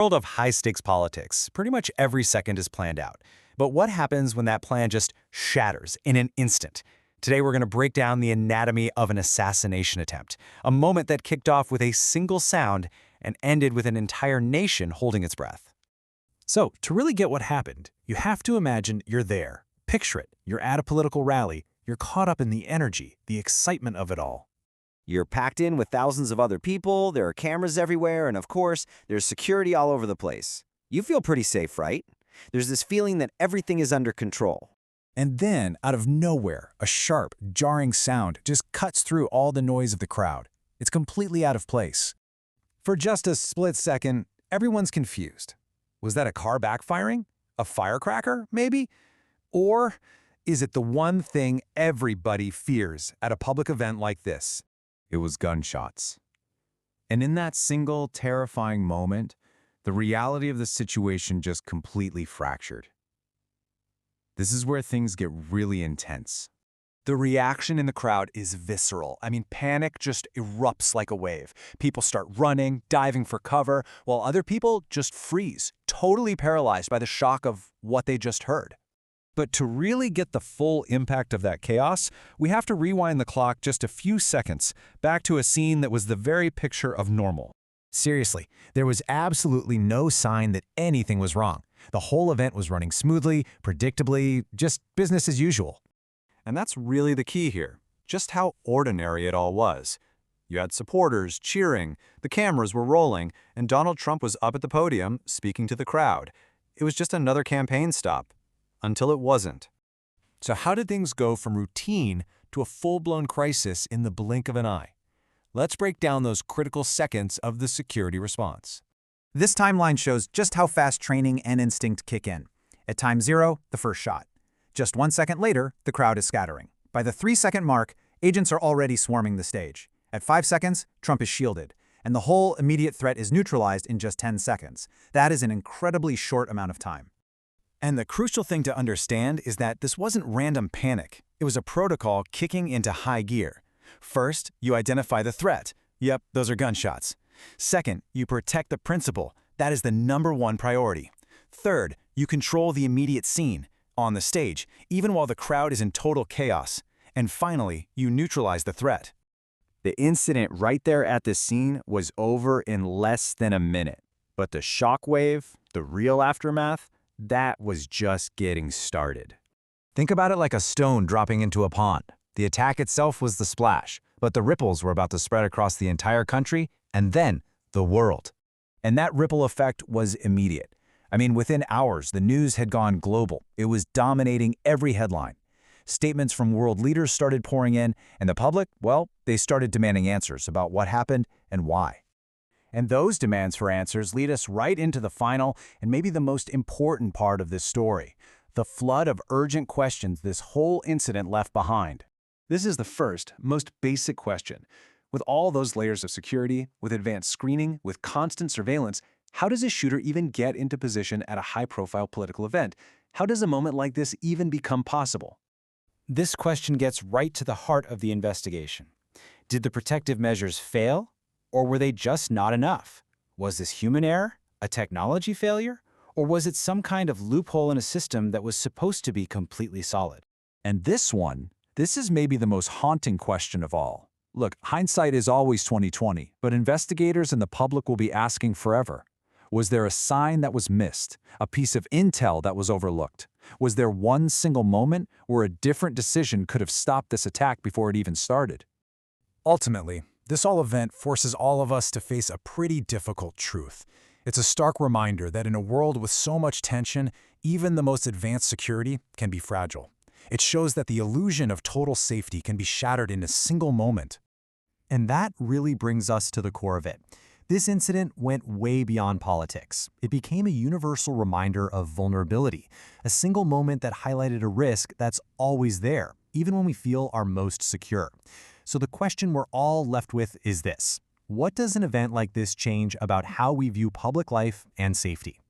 World of high-stakes politics, pretty much every second is planned out. But what happens when that plan just shatters in an instant? Today we're going to break down the anatomy of an assassination attempt, a moment that kicked off with a single sound and ended with an entire nation holding its breath. So, to really get what happened, you have to imagine you're there. Picture it. You're at a political rally. You're caught up in the energy, the excitement of it all. You're packed in with thousands of other people, there are cameras everywhere, and of course, there's security all over the place. You feel pretty safe, right? There's this feeling that everything is under control. And then, out of nowhere, a sharp, jarring sound just cuts through all the noise of the crowd. It's completely out of place. For just a split second, everyone's confused. Was that a car backfiring? A firecracker, maybe? Or is it the one thing everybody fears at a public event like this? It was gunshots. And in that single, terrifying moment, the reality of the situation just completely fractured. This is where things get really intense. The reaction in the crowd is visceral. Panic just erupts like a wave. People start running, diving for cover, while other people just freeze, totally paralyzed by the shock of what they just heard. But to really get the full impact of that chaos, we have to rewind the clock just a few seconds, back to a scene that was the very picture of normal. Seriously, there was absolutely no sign that anything was wrong. The whole event was running smoothly, predictably, just business as usual. And that's really the key here, just how ordinary it all was. You had supporters cheering, the cameras were rolling, and Donald Trump was up at the podium speaking to the crowd. It was just another campaign stop. Until it wasn't. So how did things go from routine to a full-blown crisis in the blink of an eye? Let's break down those critical seconds of the security response. This timeline shows just how fast training and instinct kick in. At time 0, the first shot. Just 1 second later, the crowd is scattering. By the 3-second mark, agents are already swarming the stage. At 5 seconds, Trump is shielded, and the whole immediate threat is neutralized in just 10 seconds. That is an incredibly short amount of time. And the crucial thing to understand is that this wasn't random panic. It was a protocol kicking into high gear. First, you identify the threat. Yep, those are gunshots. Second, you protect the principal. That is the #1 priority. Third, you control the immediate scene, on the stage, even while the crowd is in total chaos. And finally, you neutralize the threat. The incident right there at the scene was over in less than a minute. But the shockwave, the real aftermath, that was just getting started. Think about it like a stone dropping into a pond. The attack itself was the splash, but the ripples were about to spread across the entire country and then the world. And that ripple effect was immediate. Within hours, the news had gone global. It was dominating every headline. Statements from world leaders started pouring in, and the public, well, they started demanding answers about what happened and why. And those demands for answers lead us right into the final and maybe the most important part of this story, the flood of urgent questions this whole incident left behind. This is the first, most basic question. With all those layers of security, with advanced screening, with constant surveillance, how does a shooter even get into position at a high-profile political event? How does a moment like this even become possible? This question gets right to the heart of the investigation. Did the protective measures fail? Or were they just not enough? Was this human error, a technology failure, or was it some kind of loophole in a system that was supposed to be completely solid? And this is maybe the most haunting question of all. Look, hindsight is always 20/20, but investigators and the public will be asking forever. Was there a sign that was missed, a piece of intel that was overlooked? Was there one single moment where a different decision could have stopped this attack before it even started? Ultimately, this whole event forces all of us to face a pretty difficult truth. It's a stark reminder that in a world with so much tension, even the most advanced security can be fragile. It shows that the illusion of total safety can be shattered in a single moment. And that really brings us to the core of it. This incident went way beyond politics. It became a universal reminder of vulnerability, a single moment that highlighted a risk that's always there, even when we feel our most secure. So the question we're all left with is this: what does an event like this change about how we view public life and safety?